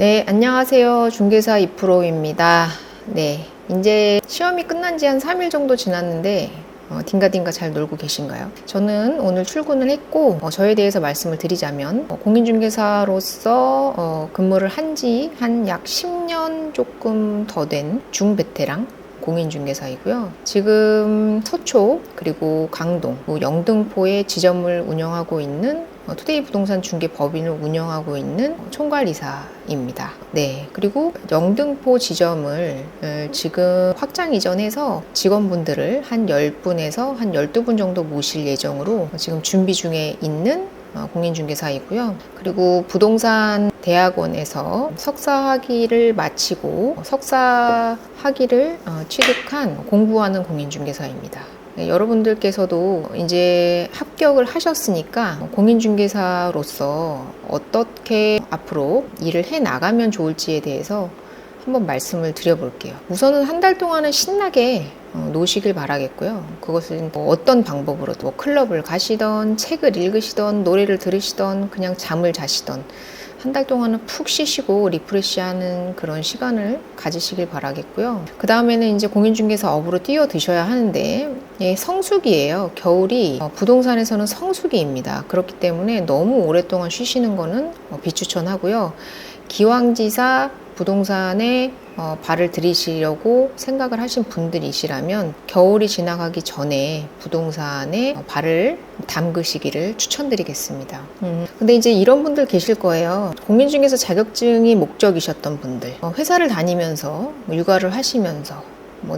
네, 안녕하세요. 중개사 이프로입니다. 네, 이제 시험이 끝난 지 한 3일 정도 지났는데 딩가딩가 잘 놀고 계신가요? 저는 오늘 출근을 했고 저에 대해서 말씀을 드리자면 공인중개사로서 근무를 한 지 한 약 10년 조금 더 된 중베테랑 공인중개사이고요. 지금 서초 그리고 강동, 영등포에 지점을 운영하고 있는 투데이 부동산 중개 법인을 운영하고 있는 총괄이사입니다. 네, 그리고 영등포 지점을 지금 확장 이전해서 직원분들을 한 10분에서 한 12분 정도 모실 예정으로 지금 준비 중에 있는 공인중개사이고요. 그리고 부동산 대학원에서 석사 학위를 마치고 석사 학위를 취득한 공부하는 공인중개사입니다. 네, 여러분들께서도 이제 합격을 하셨으니까 공인중개사로서 어떻게 앞으로 일을 해 나가면 좋을지에 대해서 한번 말씀을 드려볼게요. 우선은 한 달 동안은 신나게 노시길 바라겠고요. 그것은 어떤 방법으로도 클럽을 가시던 책을 읽으시던 노래를 들으시던 그냥 잠을 자시던 한 달 동안은 푹 쉬시고 리프레시하는 그런 시간을 가지시길 바라겠고요. 그 다음에는 이제 공인중개사 업으로 뛰어드셔야 하는데 성수기예요. 겨울이 부동산에서는 성수기입니다. 그렇기 때문에 너무 오랫동안 쉬시는 거는 비추천하고요. 기왕지사 부동산에 발을 들이시려고 생각을 하신 분들이시라면 겨울이 지나가기 전에 부동산에 발을 담그시기를 추천드리겠습니다. 근데 이제 이런 분들 계실 거예요. 공인중개사 자격증이 목적이셨던 분들, 회사를 다니면서 육아를 하시면서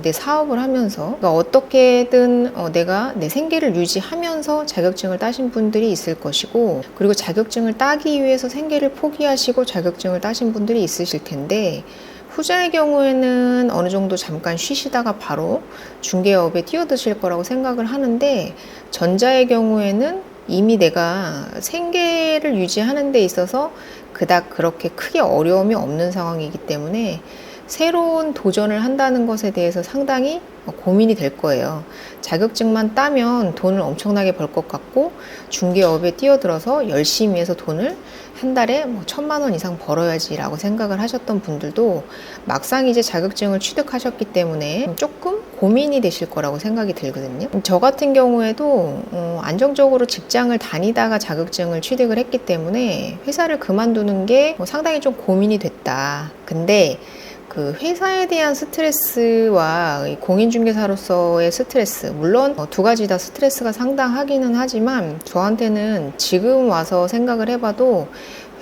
내 사업을 하면서 그러니까 어떻게든 내가 내 생계를 유지하면서 자격증을 따신 분들이 있을 것이고, 그리고 자격증을 따기 위해서 생계를 포기하시고 자격증을 따신 분들이 있으실 텐데, 후자의 경우에는 어느 정도 잠깐 쉬시다가 바로 중개업에 뛰어드실 거라고 생각을 하는데, 전자의 경우에는 이미 내가 생계를 유지하는 데 있어서 그닥 그렇게 크게 어려움이 없는 상황이기 때문에 새로운 도전을 한다는 것에 대해서 상당히 고민이 될 거예요. 자격증만 따면 돈을 엄청나게 벌 것 같고 중개업에 뛰어들어서 열심히 해서 돈을 한 달에 1,000만 원 이상 벌어야지 라고 생각을 하셨던 분들도 막상 이제 자격증을 취득하셨기 때문에 조금 고민이 되실 거라고 생각이 들거든요. 저 같은 경우에도 안정적으로 직장을 다니다가 자격증을 취득을 했기 때문에 회사를 그만두는 게 상당히 좀 고민이 됐다. 근데 그 회사에 대한 스트레스와 공인중개사로서의 스트레스, 물론 두 가지 다 스트레스가 상당하기는 하지만 저한테는 지금 와서 생각을 해봐도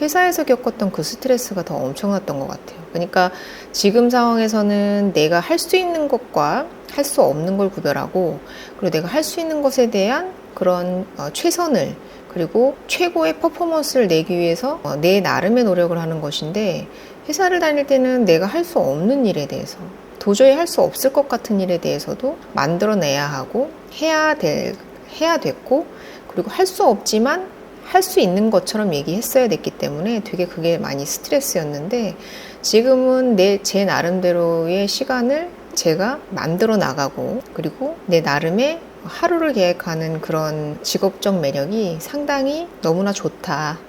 회사에서 겪었던 그 스트레스가 더 엄청났던 것 같아요. 그러니까 지금 상황에서는 내가 할 수 있는 것과 할 수 없는 걸 구별하고, 그리고 내가 할 수 있는 것에 대한 그런 최선을, 그리고 최고의 퍼포먼스를 내기 위해서 내 나름의 노력을 하는 것인데, 회사를 다닐 때는 내가 할 수 없는 일에 대해서, 도저히 할 수 없을 것 같은 일에 대해서도 만들어내야 하고 해야 됐고, 그리고 할 수 없지만 할 수 있는 것처럼 얘기했어야 됐기 때문에 되게 그게 많이 스트레스였는데, 지금은 제 나름대로의 시간을 제가 만들어 나가고, 그리고 내 나름의 하루를 계획하는 그런 직업적 매력이 상당히 너무나 좋다.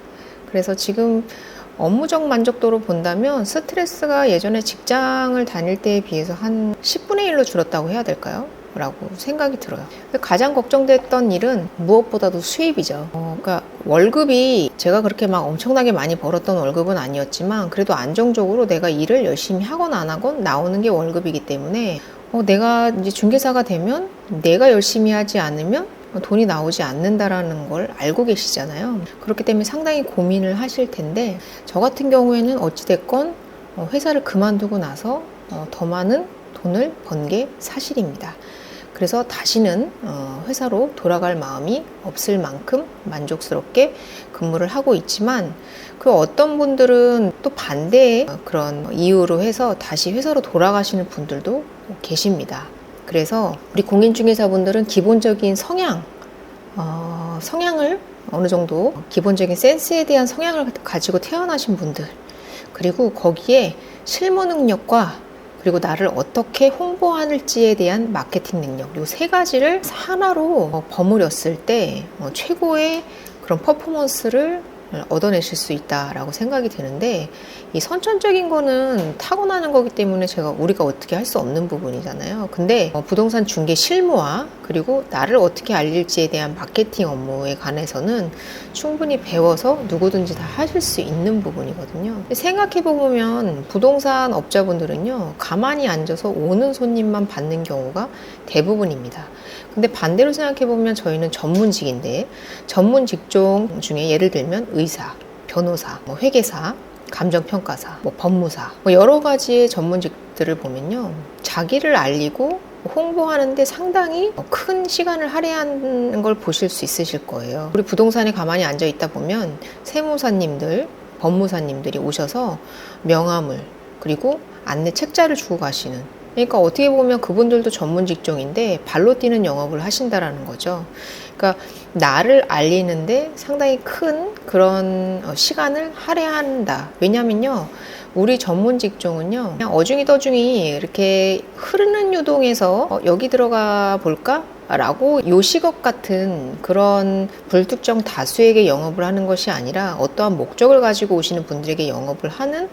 그래서 지금 업무적 만족도로 본다면 스트레스가 예전에 직장을 다닐 때에 비해서 한 10분의 1로 줄었다고 해야 될까요? 라고 생각이 들어요. 가장 걱정됐던 일은 무엇보다도 수입이죠. 그러니까 월급이 제가 그렇게 막 엄청나게 많이 벌었던 월급은 아니었지만, 그래도 안정적으로 내가 일을 열심히 하건 안 하건 나오는 게 월급이기 때문에 내가 이제 중개사가 되면 내가 열심히 하지 않으면 돈이 나오지 않는다라는 걸 알고 계시잖아요. 그렇기 때문에 상당히 고민을 하실 텐데, 저 같은 경우에는 어찌됐건 회사를 그만두고 나서 더 많은 돈을 번 게 사실입니다. 그래서 다시는 회사로 돌아갈 마음이 없을 만큼 만족스럽게 근무를 하고 있지만, 그 어떤 분들은 또 반대의 그런 이유로 해서 다시 회사로 돌아가시는 분들도 계십니다. 그래서 우리 공인중개사분들은 기본적인 성향을 어느 정도 기본적인 센스에 대한 성향을 가지고 태어나신 분들, 그리고 거기에 실무 능력과 그리고 나를 어떻게 홍보할지에 대한 마케팅 능력, 이 세 가지를 하나로 버무렸을 때 최고의 그런 퍼포먼스를 얻어내실 수 있다라고 생각이 드는데, 이 선천적인 거는 타고나는 거기 때문에 우리가 어떻게 할 수 없는 부분이잖아요. 근데 부동산 중개 실무와 그리고 나를 어떻게 알릴지에 대한 마케팅 업무에 관해서는 충분히 배워서 누구든지 다 하실 수 있는 부분이거든요. 생각해보면 부동산 업자분들은요, 가만히 앉아서 오는 손님만 받는 경우가 대부분입니다. 근데 반대로 생각해보면 저희는 전문직인데, 전문 직종 중에 예를 들면 의사, 변호사, 회계사, 감정평가사, 법무사, 여러 가지의 전문직들을 보면요, 자기를 알리고 홍보하는데 상당히 큰 시간을 할애하는 걸 보실 수 있으실 거예요. 우리 부동산에 가만히 앉아 있다 보면 세무사님들, 법무사님들이 오셔서 명함을, 그리고 안내 책자를 주고 가시는, 그러니까 어떻게 보면 그분들도 전문 직종인데 발로 뛰는 영업을 하신다라는 거죠. 그러니까 나를 알리는데 상당히 큰 그런 시간을 할애한다. 왜냐면요, 우리 전문 직종은요, 그냥 어중이더중이 이렇게 흐르는 유동에서 여기 들어가 볼까? 라고 요식업 같은 그런 불특정 다수에게 영업을 하는 것이 아니라 어떠한 목적을 가지고 오시는 분들에게 영업을 하는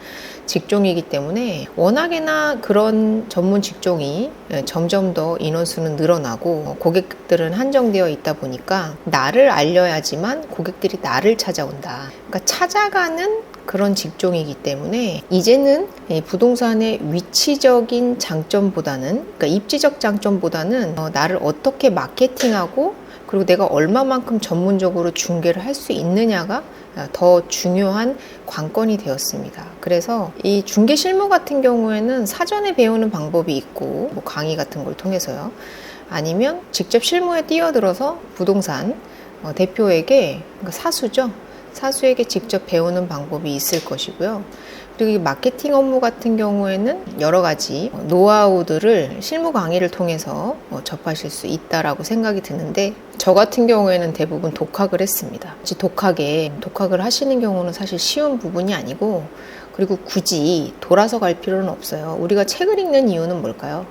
직종이기 때문에, 워낙에나 그런 전문 직종이 점점 더 인원수는 늘어나고 고객들은 한정되어 있다 보니까 나를 알려야지만 고객들이 나를 찾아온다. 그러니까 찾아가는 그런 직종이기 때문에 이제는 부동산의 위치적인 장점보다는, 그러니까 입지적 장점보다는 나를 어떻게 마케팅하고 그리고 내가 얼마만큼 전문적으로 중개를 할 수 있느냐가 더 중요한 관건이 되었습니다. 그래서 이 중개 실무 같은 경우에는 사전에 배우는 방법이 있고, 강의 같은 걸 통해서요, 아니면 직접 실무에 뛰어들어서 부동산 대표에게, 그러니까 사수에게 직접 배우는 방법이 있을 것이고요. 그리고 이 마케팅 업무 같은 경우에는 여러 가지 노하우들을 실무 강의를 통해서 접하실 수 있다라고 생각이 드는데, 저 같은 경우에는 대부분 독학을 했습니다. 독학을 하시는 경우는 사실 쉬운 부분이 아니고, 그리고 굳이 돌아서 갈 필요는 없어요. 우리가 책을 읽는 이유는 뭘까요?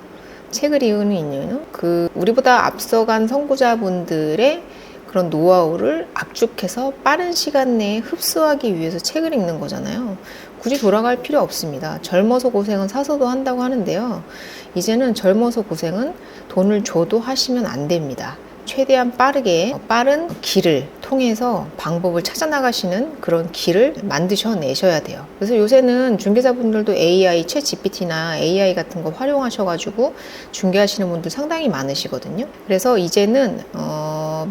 책을 읽는 이유는 우리보다 앞서간 선구자분들의 그런 노하우를 압축해서 빠른 시간 내에 흡수하기 위해서 책을 읽는 거잖아요. 굳이 돌아갈 필요 없습니다. 젊어서 고생은 사서도 한다고 하는데요, 이제는 젊어서 고생은 돈을 줘도 하시면 안 됩니다. 최대한 빠른 길을 통해서 방법을 찾아나가시는 그런 길을 만드셔내셔야 돼요. 그래서 요새는 중개사분들도 AI, 챗 GPT나 AI 같은 거 활용하셔가지고 중개하시는 분들 상당히 많으시거든요. 그래서 이제는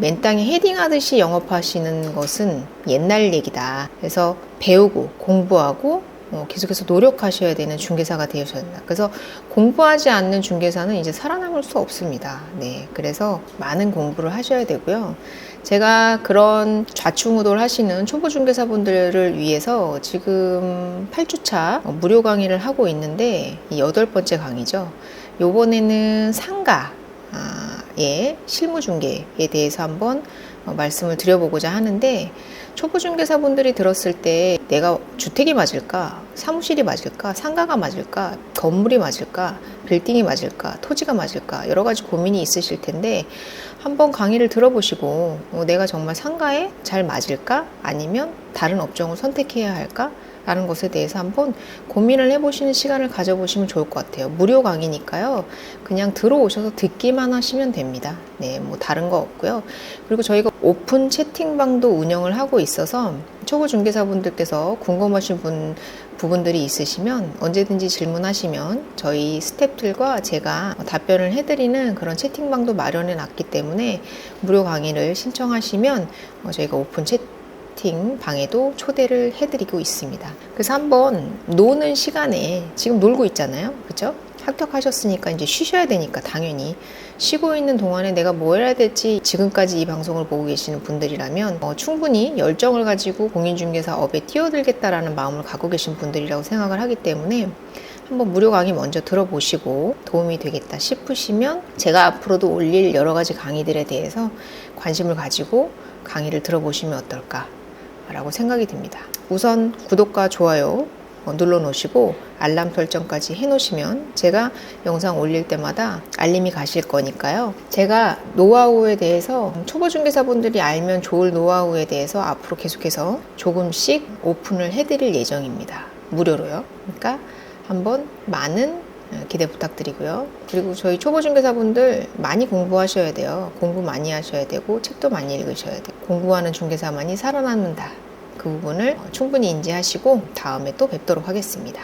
맨땅에 헤딩하듯이 영업하시는 것은 옛날 얘기다. 그래서 배우고 공부하고 계속해서 노력하셔야 되는 중개사가 되셔야 된다. 그래서 공부하지 않는 중개사는 이제 살아남을 수 없습니다. 네, 그래서 많은 공부를 하셔야 되고요. 제가 그런 좌충우돌 하시는 초보 중개사분들을 위해서 지금 8주차 무료 강의를 하고 있는데, 이 8번째 강의죠. 요번에는 상가의 실무 중개에 대해서 한번 말씀을 드려보고자 하는데, 초보 중개사분들이 들었을 때 내가 주택이 맞을까, 사무실이 맞을까, 상가가 맞을까, 건물이 맞을까, 빌딩이 맞을까, 토지가 맞을까, 여러 가지 고민이 있으실 텐데, 한번 강의를 들어보시고 내가 정말 상가에 잘 맞을까, 아니면 다른 업종을 선택해야 할까 라는 것에 대해서 한번 고민을 해보시는 시간을 가져보시면 좋을 것 같아요. 무료 강의니까요, 그냥 들어오셔서 듣기만 하시면 됩니다. 네, 다른 거 없고요. 그리고 저희가 오픈 채팅방도 운영을 하고 있어서 초보 중개사분들께서 궁금하신 부분들이 있으시면 언제든지 질문하시면 저희 스태프들과 제가 답변을 해드리는 그런 채팅방도 마련해 놨기 때문에, 무료 강의를 신청하시면 저희가 오픈 채팅 방에도 초대를 해드리고 있습니다. 그래서 한번 노는 시간에, 지금 놀고 있잖아요, 그죠? 합격하셨으니까 이제 쉬셔야 되니까 당연히 쉬고 있는 동안에 내가 뭘 해야 될지, 지금까지 이 방송을 보고 계시는 분들이라면 충분히 열정을 가지고 공인중개사 업에 뛰어들겠다라는 마음을 갖고 계신 분들이라고 생각을 하기 때문에, 한번 무료 강의 먼저 들어보시고 도움이 되겠다 싶으시면 제가 앞으로도 올릴 여러 가지 강의들에 대해서 관심을 가지고 강의를 들어보시면 어떨까 라고 생각이 듭니다. 우선 구독과 좋아요 눌러 놓으시고 알람 설정까지 해 놓으시면 제가 영상 올릴 때마다 알림이 가실 거니까요. 제가 노하우에 대해서 초보 중개사분들이 알면 좋을 노하우에 대해서 앞으로 계속해서 조금씩 오픈을 해드릴 예정입니다. 무료로요. 그러니까 한번 많은 기대 부탁드리고요. 그리고 저희 초보 중개사분들 많이 공부하셔야 돼요. 공부 많이 하셔야 되고 책도 많이 읽으셔야 돼요. 공부하는 중개사만이 살아남는다. 그 부분을 충분히 인지하시고 다음에 또 뵙도록 하겠습니다.